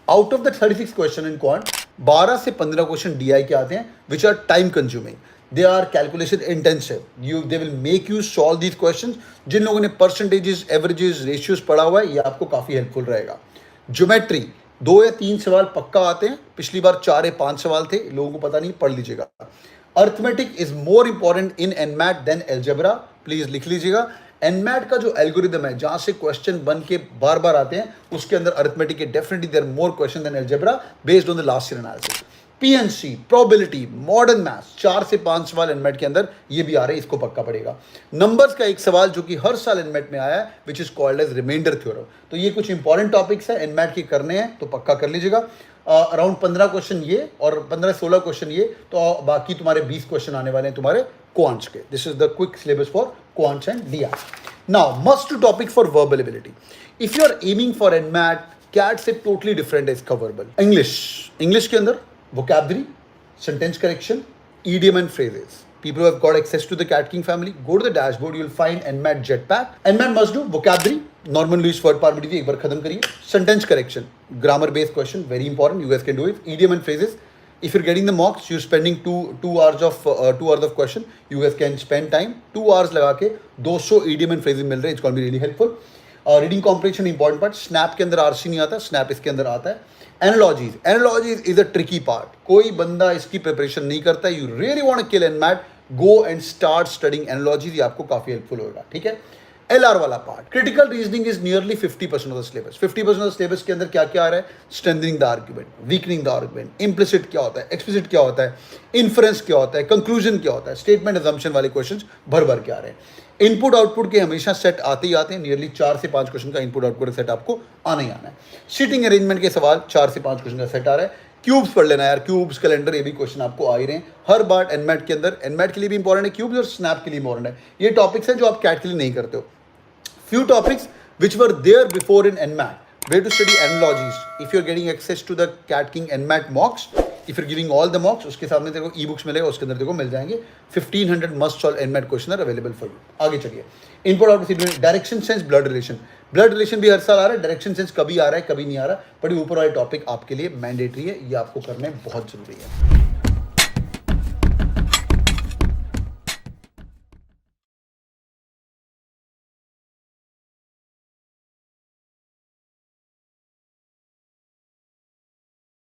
Out of the 36 question in quant 12 से 15 question DI के आते हैं which are time consuming, they are calculation intensive, they will make you solve these questions. जिन लोगों ने percentages, averages, ratios पढ़ा हुआ है ये आपको काफी हेल्पफुल रहेगा। ज्योमेट्री 2 या 3 सवाल पक्का आते हैं, पिछली बार 4 या 5 सवाल थे, लोगों को पता नहीं, पढ़ लीजिएगा। Arithmetic is more important in NMAT than algebra, please लिख लीजिएगा। एनमैट का जो एल्गोरिदम है जहां से क्वेश्चन बन के बार बार आते हैं उसके अंदर अर्थमेटिक के definitely there more question than algebra based on the last year analysis. PNC, probability, modern maths 4 से 5 सवाल एनमेट के अंदर ये भी आ रहे हैं, इसको पक्का पड़ेगा। नंबर्स का एक सवाल जो कि हर साल एनमेट में आया है which is called as remainder theorem. तो ये कुछ इंपॉर्टेंट टॉपिक्स है एनमेट के करने हैं तो पक्का कर लीजिएगा। अराउंड 15 क्वेश्चन ये और 15-16 क्वेश्चन ये, तो बाकी तुम्हारे 20 क्वेश्चन आने वाले हैं तुम्हारे क्वांट्स के। This is the quick syllabus for quants and DI. Now must topic for verbal ability. If you are aiming for NMAT, CAT से टोटली डिफरेंट है इसका वर्बल। इंग्लिश के अंदर vocabulary, sentence correction, idiom and phrases. People who have got access to the Cat King family, go to the dashboard, you will find NMAT Jetpack. NMAT must do vocabulary, Norman Lewis word power एक बार खत्म करिए। Sentence correction, grammar based question, very important, you guys can do it. Idiom and phrases, if you're getting the mocks, you're spending two hours of question, you guys can spend time 2 hours लगा के 200 idiom and phrases मिल रहे हैं, it's going to be really helpful. Reading comprehension important part. Snap के अंदर RC नहीं आता, snap इसके अंदर आता है। Analogies is a tricky part, कोई बंदा इसकी प्रिपरेशन नहीं करता है। You really want to kill NMAT, go and start studying analogies, ये आपको काफी हेल्पफुल होगा, ठीक है। एलआर वाला part, critical reasoning is nearly 50% of the syllabus. 50% of the syllabus के अंदर क्या क्या आ रहा है? Strengthening the argument, weakening the argument, implicit क्या होता है, एक्सप्लिसिट क्या होता है, इन्फ्रेंस क्या होता है, कंक्लूजन क्या होता है, स्टेटमेंट अजम्पशन वाले क्वेश्चंस भर भर के आ रहे हैं। इनपुट आउटपुट के हमेशा सेट आते ही आते हैं, नियरली 4 से 5 क्वेश्चन का इनपुट आउटपुट सेट आपको आना ही आना है। सीटिंग अरेंजमेंट के सवाल 4 से 5 क्वेश्चन का सेट आ रहा है। क्यूब्स पढ़ लेना यार, क्यूब्स, कैलेंडर, ये भी क्वेश्चन आपको आ ही रहे हैं हर बार एनमैट के अंदर। एनमैट के लिए भी इंपॉर्टेंट है क्यूब्स और स्नैप के लिए इंपॉर्टेंट है। ये टॉपिक्स हैं जो आप कैट के लिए नहीं करते हो। Few topics which were there before in NMAT. Where to study analogies. If you're getting access to the Cat King NMAT mocks, if you're giving all the mocks, उसके सामने तेरे को e-books मिलेगा, उसके अंदर तेरे को मिल जाएंगे 1500 must solve NMAT question are available for you. आगे चलिए। Input output, direction sense, blood relation. Blood relation भी हर साल आ रहा है, डायरेक्शन सेंस कभी आ रहा है कभी नहीं आ रहा, बट ऊपर वाले टॉपिक आपके लिए मैंडेटरी है, ये आपको करने बहुत जरूरी है।